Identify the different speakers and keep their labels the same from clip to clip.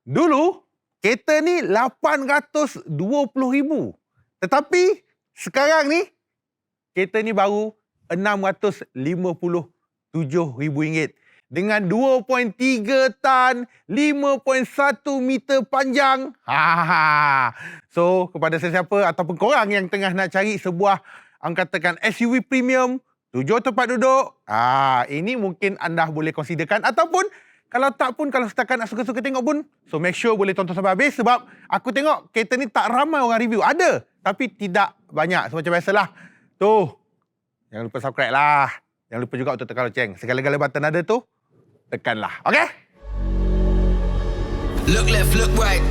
Speaker 1: Dulu, kereta ni 820,000. Tetapi, sekarang ni, kereta ni baru RM657,000. Dengan 2.3 tan, 5.1 meter panjang. So, kepada sesiapa ataupun korang yang tengah nak cari sebuah, katakan SUV premium, 7 tempat duduk, ini mungkin anda boleh considerkan. Ataupun, kalau tak pun, kalau setakat nak suka-suka tengok pun, so make sure boleh tonton sampai habis. Sebab aku tengok kereta ni tak ramai orang review. Ada, tapi tidak banyak. So, macam biasalah. Tu, jangan lupa subscribe lah. Jangan lupa juga untuk tekan loceng. Segala-gala button ada tu, tekanlah. Okay?
Speaker 2: Look left, look right,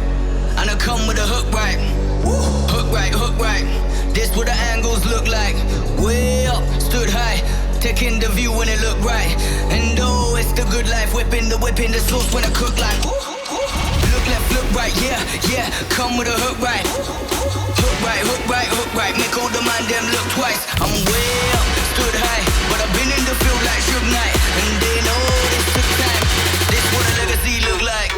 Speaker 2: and I come with a hook right. Hook right, hook right. This what the angles look like. Way up, stood high, taking the view when it look right. And oh, it's the good life, whipping the sauce when I cook like. Look left, look right, yeah, yeah. Come with a hook right. Hook right, hook right, hook right. Make all the man them look twice. I'm way up, stood high, but I've been in the field like Suge Knight, and they know this took time. This what a legacy look like.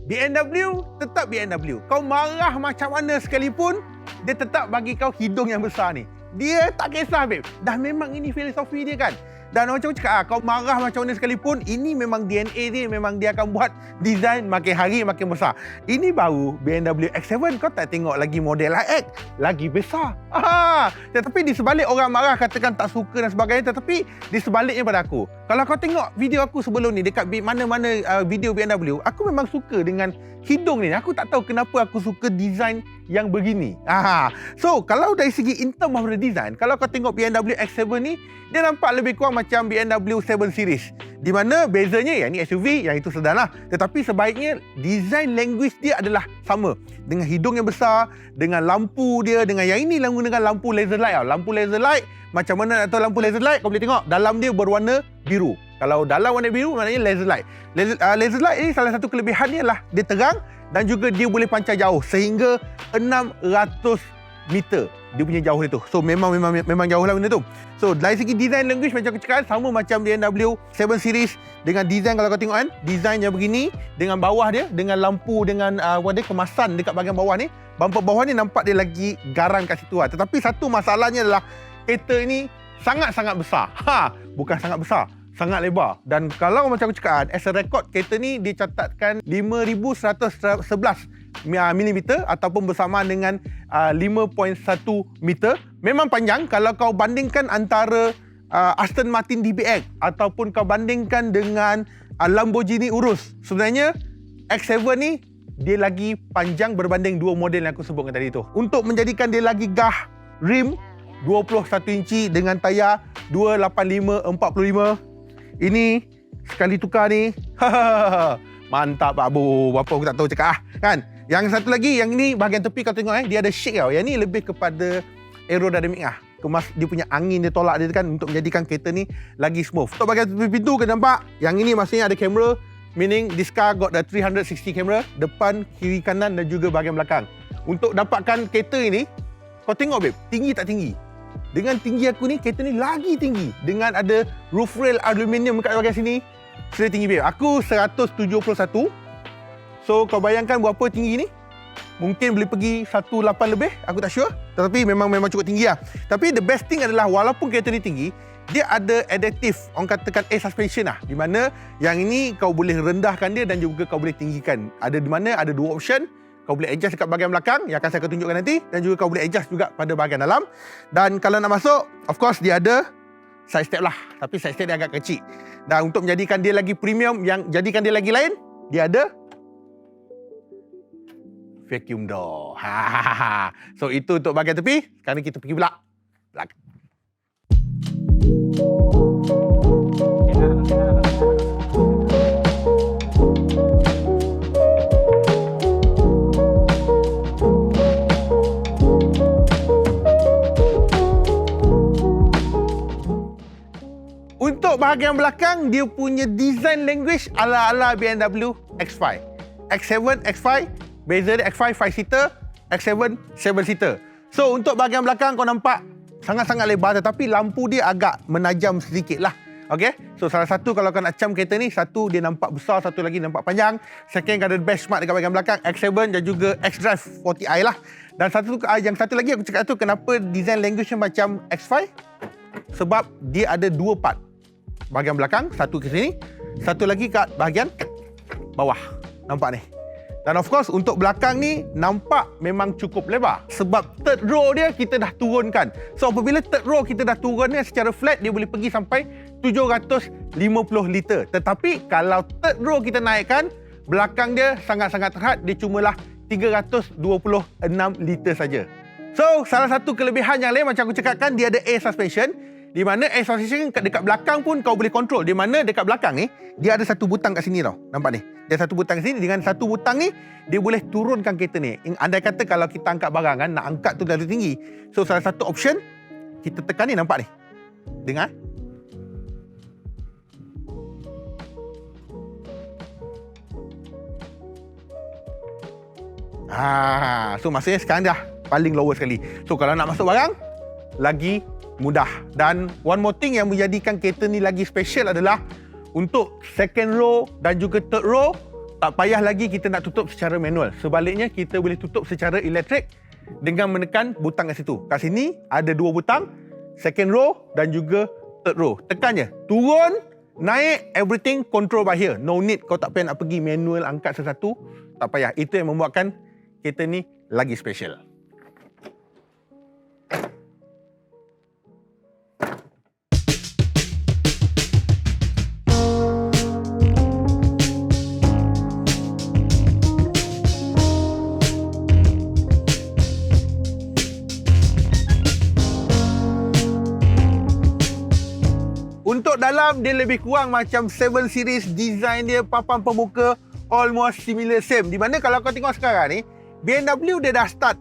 Speaker 1: BMW tetap BMW. Kau marah macam mana sekalipun, dia tetap bagi kau hidung yang besar ni. Dia tak kisah, babe. Dah memang ini filosofi dia kan. Dan macam aku cakap, kau marah macam mana sekalipun, ini memang DNA dia, memang dia akan buat design makin hari makin besar. Ini baru BMW X7, kau tak tengok lagi model iX, lagi besar. Tetapi di sebalik orang marah katakan tak suka dan sebagainya, tetapi di sebaliknya pada aku, kalau kau tengok video aku sebelum ni dekat mana-mana video BMW, aku memang suka dengan hidung ni. Aku tak tahu kenapa aku suka design yang begini. So, kalau dari segi in term of the design, kalau kau tengok BMW X7 ni, dia nampak lebih kurang macam BMW 7 Series. Di mana bezanya, yang ni SUV, yang itu sedan lah. Tetapi sebaiknya, design language dia adalah sama. Dengan hidung yang besar, dengan lampu dia, dengan yang ini dengan lampu laser light. Lampu laser light, macam mana nak tahu lampu laser light? Kau boleh tengok, dalam dia berwarna biru. Kalau dalam warna biru, maknanya laser light. Laser light ini salah satu kelebihan dia lah, dia terang dan juga dia boleh pancar jauh sehingga 600 meter dia punya jauh dia tu. So memang jauh lah benda tu. So dari segi design language macam aku cakap, sama macam BMW 7 Series dengan design, kalau kau tengok kan, design yang begini dengan bawah dia, dengan lampu, dengan dia kemasan dekat bahagian bawah ni. Bumper bawah ni nampak dia lagi garang kat situ lah. Tetapi satu masalahnya adalah kereta ni sangat-sangat besar. Bukan sangat besar, sangat lebar. Dan kalau macam aku cakap, as a record, kereta ni dicatatkan 5,111 mm ataupun bersamaan dengan 5.1 meter. Memang panjang kalau kau bandingkan antara Aston Martin DBX ataupun kau bandingkan dengan Lamborghini Urus. Sebenarnya X7 ni dia lagi panjang berbanding dua model yang aku sebutkan tadi tu. Untuk menjadikan dia lagi gah, rim 21 inci dengan tayar 285/45. Ini sekali tukar ni. Mantap Pak Bu. Apa aku tak tahu cakap kan. Yang satu lagi, yang ni bahagian tepi kau tengok dia ada shake tau. Yang ni lebih kepada aerodynamic dia punya angin dia tolak dia kan untuk menjadikan kereta ni lagi smooth. Untuk bahagian tepi pintu kau nampak, yang ini maksudnya ada kamera, meaning this car got the 360 camera, depan, kiri, kanan dan juga bahagian belakang. Untuk dapatkan kereta ini, kau tengok babe, tinggi tak tinggi? Dengan tinggi aku ni, kereta ni lagi tinggi. Dengan ada roof rail aluminium kat bahagian sini, sudah tinggi babe. Aku 171. So kau bayangkan berapa tinggi ni? Mungkin boleh pergi 18 lebih, aku tak sure. Tetapi memang cukup tinggi lah. Tapi the best thing adalah walaupun kereta ni tinggi, dia ada adaptive, orang katakan air suspension lah. Di mana yang ini kau boleh rendahkan dia dan juga kau boleh tinggikan. Ada di mana ada dua option. Kau boleh adjust dekat bahagian belakang, yang akan saya akan tunjukkan nanti. Dan juga kau boleh adjust juga pada bahagian dalam. Dan kalau nak masuk, of course dia ada side step lah. Tapi side step dia agak kecil. Dan untuk menjadikan dia lagi premium, yang jadikan dia lagi lain, dia ada vacuum door. So itu untuk bahagian tepi. Sekarang kita pergi belakang. Untuk bahagian belakang, dia punya design language ala-ala BMW X5. X7, X5, beza dia X5 5-seater, X7 7-seater. So, untuk bahagian belakang kau nampak sangat-sangat lebar, tetapi lampu dia agak menajam sedikit lah. Okay? So, salah satu kalau kau nak cam kereta ni, satu dia nampak besar, satu lagi nampak panjang. Second, ada benchmark dekat bahagian belakang, X7 dan juga X-Drive 40i lah. Dan yang satu lagi aku cakap tu, kenapa design language macam X5? Sebab dia ada dua part. Bahagian belakang, satu ke sini, satu lagi kat bahagian bawah. Nampak ni. Dan of course, untuk belakang ni, nampak memang cukup lebar. Sebab third row dia, kita dah turunkan. So, apabila third row kita dah turunnya secara flat, dia boleh pergi sampai 750 liter. Tetapi, kalau third row kita naikkan, belakang dia sangat-sangat terhad. Dia cumalah 326 liter saja. So, salah satu kelebihan yang lain, macam aku cakapkan, dia ada air suspension. Di mana air suspension dekat belakang pun kau boleh kontrol. Di mana dekat belakang ni, dia ada satu butang kat sini tau. Nampak ni? Dia satu butang kat sini. Dengan satu butang ni, dia boleh turunkan kereta ni. Andai kata kalau kita angkat barang kan, nak angkat tu terlalu tinggi. So, salah satu option, kita tekan ni, nampak ni? Dengar. So maksudnya sekarang dah paling lower sekali. So, kalau nak masuk barang, lagi mudah. Dan one more thing yang menjadikan kereta ni lagi special adalah untuk second row dan juga third row, tak payah lagi kita nak tutup secara manual. Sebaliknya, kita boleh tutup secara elektrik dengan menekan butang kat situ. Kat sini ada dua butang, second row dan juga third row. Tekan je, turun, naik, everything control by here. No need kau tak payah nak pergi manual angkat satu-satu. Tak payah. Itu yang membuatkan kereta ni lagi special. Untuk dalam, dia lebih kurang macam 7 series. Design dia, papan pembuka almost similar same. Di mana kalau kau tengok sekarang ni, BMW dia dah start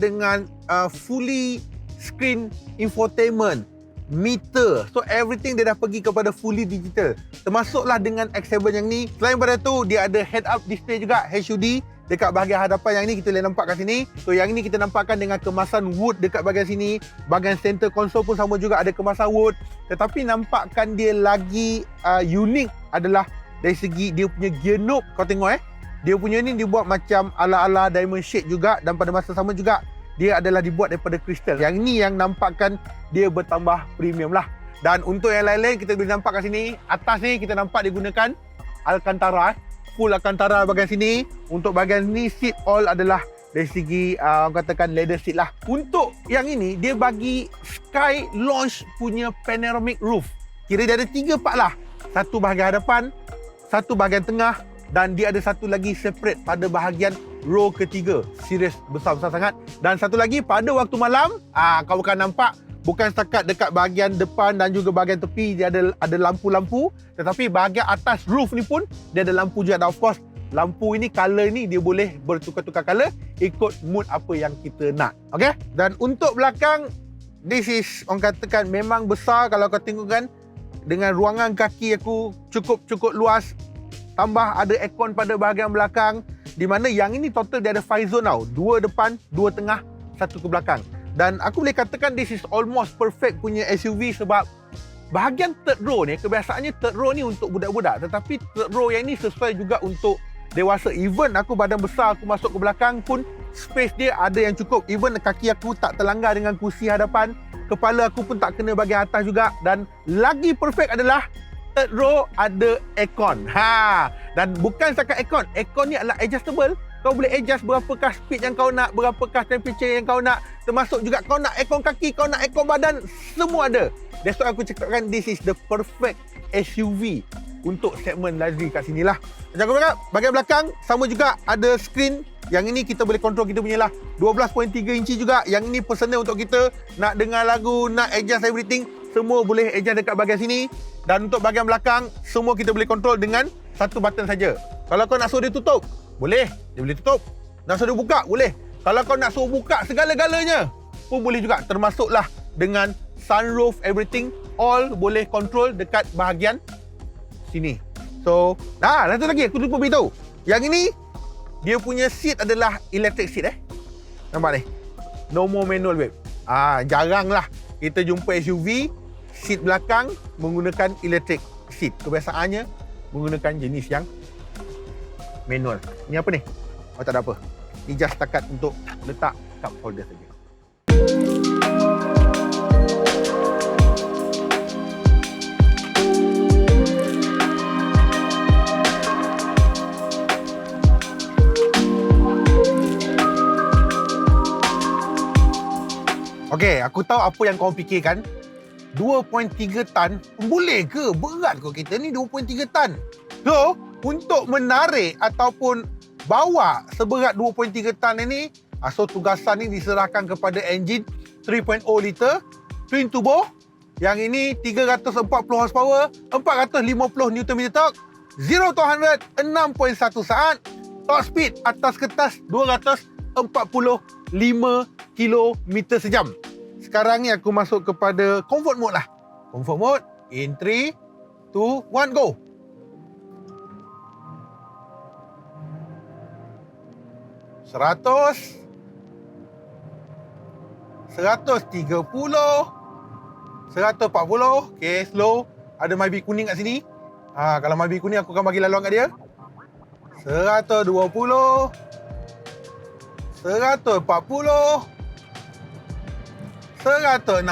Speaker 1: dengan fully screen infotainment, meter. So everything dia dah pergi kepada fully digital. Termasuklah dengan X7 yang ni. Selain daripada tu, dia ada head up display juga, HUD. Dekat bahagian hadapan yang ni kita boleh nampak kat sini. So yang ni kita nampakkan dengan kemasan wood dekat bahagian sini. Bahagian center console pun sama juga ada kemasan wood. Tetapi nampakkan dia lagi unik adalah dari segi dia punya gear knob. Kau tengok dia punya ni dibuat macam ala-ala diamond shape juga. Dan pada masa sama juga dia adalah dibuat daripada kristal. Yang ni yang nampakkan dia bertambah premium lah. Dan untuk yang lain-lain kita boleh nampak kat sini. Atas ni kita nampak dia gunakan Alcantara. Full Alcantara bahagian sini. Untuk bahagian ni seat all adalah dari segi orang katakan leather seat lah. Untuk yang ini dia bagi Sky Launch punya panoramic roof. Kira dia ada 3 part lah. Satu bahagian hadapan, satu bahagian tengah dan dia ada satu lagi separate pada bahagian row ketiga. Serius besar-besar sangat. Dan satu lagi pada waktu malam, kau akan nampak bukan setakat dekat bahagian depan dan juga bahagian tepi dia ada lampu-lampu, tetapi bahagian atas roof ni pun dia ada lampu juga. Dan of course, lampu ini color ni dia boleh bertukar-tukar color ikut mood apa yang kita nak. Okay? Dan untuk belakang, this is orang katakan memang besar. Kalau kau tengok kan, dengan ruangan kaki aku cukup luas. Tambah ada aircon pada bahagian belakang. Di mana yang ini total dia ada 5 zone tau. 2 depan, 2 tengah, 1 ke belakang. Dan aku boleh katakan this is almost perfect punya SUV sebab bahagian third row ni, kebiasaannya third row ni untuk budak-budak. Tetapi third row yang ni sesuai juga untuk dewasa. Even aku badan besar, aku masuk ke belakang pun space dia ada yang cukup. Even kaki aku tak terlanggar dengan kursi hadapan. Kepala aku pun tak kena bahagian atas juga. Dan lagi perfect adalah third row ada aircon. Dan bukan setakat aircon. Aircon ni adalah adjustable. Kau boleh adjust berapakah speed yang kau nak, berapakah temperature yang kau nak. Termasuk juga kau nak aircon kaki, kau nak aircon badan, semua ada. That's why aku cakapkan this is the perfect SUV untuk segmen luxury kat sini lah. Macam aku cakap, bahagian belakang sama juga ada screen. Yang ini kita boleh kontrol kita punya lah 12.3 inci juga. Yang ini personal untuk kita nak dengar lagu, nak adjust everything, semua boleh adjust dekat bahagian sini. Dan untuk bahagian belakang, semua kita boleh kontrol dengan satu button saja. Kalau kau nak suruh dia tutup, boleh, dia boleh tutup. Nak suruh dia buka, boleh. Kalau kau nak suruh buka segala-galanya pun boleh juga. Termasuklah dengan sunroof, everything all boleh control dekat bahagian sini. So, satu lagi aku lupa beritahu. Yang ini dia punya seat adalah electric seat Nampak ni? No more manual babe. Jarang lah kita jumpa SUV seat belakang menggunakan electric seat. Kebiasaannya menggunakan jenis yang manual. Ni apa ni? Tak ada apa. Ni just takat untuk letak cup holder saja. Okey, aku tahu apa yang kau fikirkan. 2.3 tan, boleh ke? Berat kau kereta ni 2.3 tan. So, untuk menarik ataupun bawa seberat 2.3 tan ini, so tugasan ni diserahkan kepada enjin 3.0 liter twin turbo. Yang ini 340 horsepower, 450 Nm torque, 0 to 100 6.1 saat. Top speed atas kertas 245 km sejam. Sekarang ni aku masuk kepada comfort mode lah. Comfort mode in 3, 2, 1, go. Seratus, 130, 140. Okay, slow. Ada Myvi kuning kat sini. Kalau Myvi kuning aku akan bagi laluan kat dia. 120, 140, 160,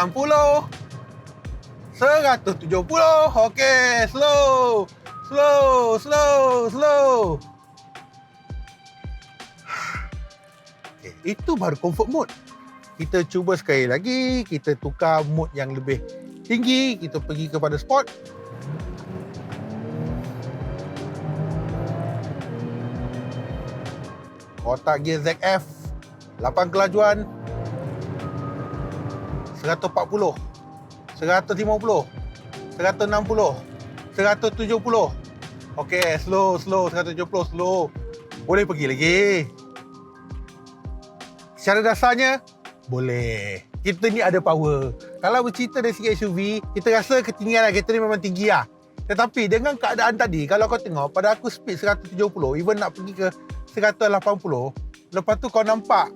Speaker 1: 170. Okey, slow. Okay, itu baru comfort mode. Kita cuba sekali lagi, kita tukar mode yang lebih tinggi, kita pergi kepada sport. Kotak gear ZF, 8 kelajuan, 140, 150, 160, 170. Okey, slow, 170, slow. Boleh pergi lagi. Secara dasarnya, boleh. Kita ni ada power. Kalau bercerita dari segi SUV, kita rasa ketinggian kereta ni memang tinggi lah. Tetapi dengan keadaan tadi, kalau kau tengok, pada aku speed 170, even nak pergi ke 180, lepas tu kau nampak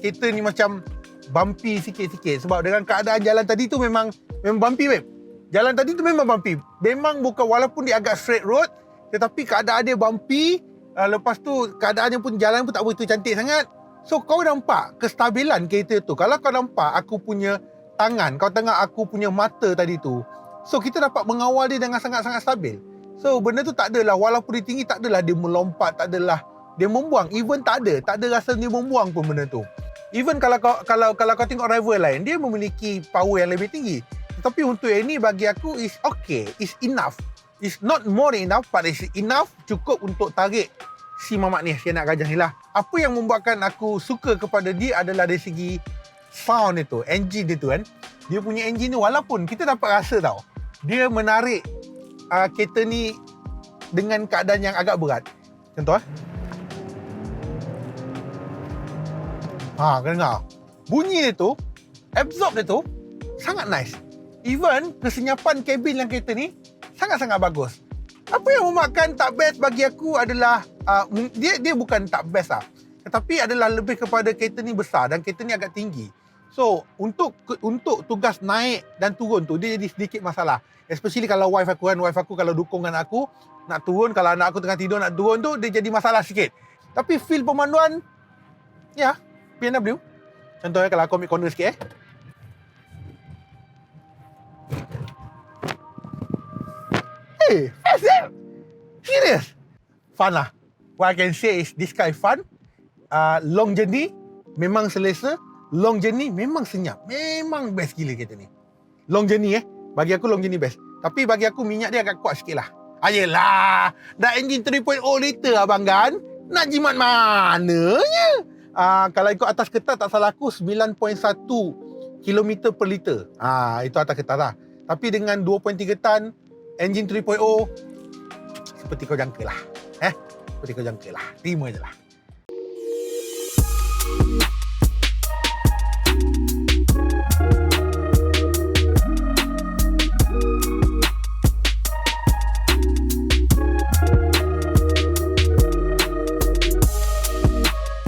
Speaker 1: kereta ni macam bumpy sikit-sikit. Sebab dengan keadaan jalan tadi tu memang bumpy babe. Jalan tadi tu memang bumpy. Memang bukan, walaupun dia agak straight road, tetapi keadaan dia bumpy. Lepas tu keadaannya pun, jalan pun tak begitu cantik sangat. So kau nampak kestabilan kereta tu. Kalau kau nampak aku punya tangan, kau tengok aku punya mata tadi tu. So kita dapat mengawal dia dengan sangat-sangat stabil. So benda tu tak adalah, walaupun dia tinggi, tak adalah dia melompat, tak adalah dia membuang. Even tak ada rasa dia membuang pun benda tu. Even kalau kau tengok rival lain, dia memiliki power yang lebih tinggi. Tapi untuk yang ni bagi aku is okay, is enough. It's not more than enough, but it's enough, cukup untuk tarik si mamak ni, si anak gajah ni lah. Apa yang membuatkan aku suka kepada dia adalah dari segi sound dia tu, engine dia tu kan. Dia punya engine ni walaupun kita dapat rasa tau, dia menarik kereta ni dengan keadaan yang agak berat. Contoh kau dengar. Bunyi dia tu, absorb dia tu sangat nice. Even kesenyapan kabin dalam kereta ni sangat-sangat bagus. Apa yang membuatkan tak best bagi aku adalah dia bukan tak best lah. Tetapi adalah lebih kepada kereta ni besar dan kereta ni agak tinggi. So, untuk tugas naik dan turun tu dia jadi sedikit masalah. Especially kalau wife aku kalau dukungan aku nak turun, kalau anak aku tengah tidur nak turun tu dia jadi masalah sikit. Tapi feel pemanduan ya, BMW. Contohnya kalau aku ambil corner sikit fast serious. Fun lah. What I can say is this car is fun. Long journey memang selesa. Long journey memang senyap. Memang best gila kereta ni. Long journey bagi aku long journey best. Tapi bagi aku minyak dia agak kuat sikit lah. Ayolah, dah engine 3.0 liter abang kan. Nak jimat mananya? Kalau ikut atas kertas tak salah aku 9.1 km per liter. Itu atas kertas lah. Tapi dengan 2.3 tan engine 3.0, seperti kau jangka lah. Seperti kau jangka lah. Terima je lah.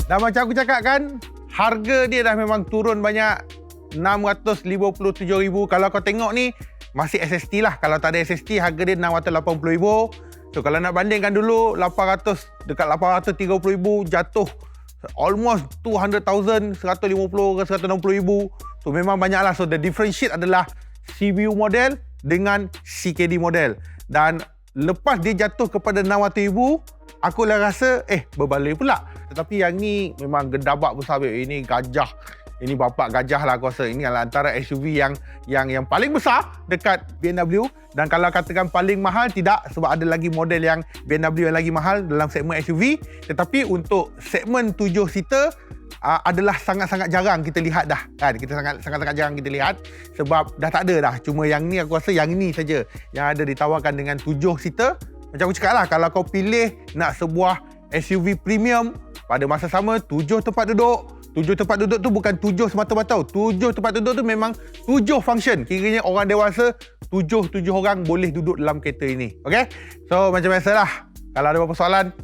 Speaker 1: Dan macam aku cakap kan, harga dia dah memang turun banyak. 657,000. Kalau kau tengok ni, masih SST lah. Kalau tak ada SST, harga dia 680,000. So kalau nak bandingkan dulu, 800 dekat 830,000 jatuh almost 200,000, 150 ke 160,000. So memang banyak lah. So the differentiate adalah CBU model dengan CKD model. Dan lepas dia jatuh kepada 600,000, aku lah rasa berbaloi pula. Tetapi yang ni memang gedabak besar. Ini gajah. Ini bapak gajah lah aku rasa. Ini adalah antara SUV yang paling besar dekat BMW. Dan kalau katakan paling mahal, tidak. Sebab ada lagi model yang BMW yang lagi mahal dalam segmen SUV. Tetapi untuk segmen 7 seater adalah sangat-sangat jarang kita lihat dah. Kan? Kita sangat-sangat jarang kita lihat. Sebab dah tak ada dah. Cuma yang ni aku rasa yang ni saja yang ada ditawarkan dengan 7 seater. Macam aku cakap lah, kalau kau pilih nak sebuah SUV premium pada masa sama, 7 tempat duduk. 7 tempat duduk tu bukan 7 semata-mata. 7 tempat duduk tu memang 7 function. Kiranya orang dewasa 7 orang boleh duduk dalam kereta ini. Okay? So macam biasalah, kalau ada apa-apa soalan,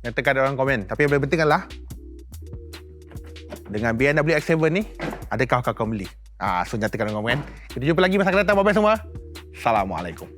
Speaker 1: nyatakan dalam komen. Tapi yang paling penting adalah, dengan BMW X7 ni, adakah kau akan beli? So nyatakan dalam komen. Kita jumpa lagi masa akan datang. Bye-bye semua. Assalamualaikum.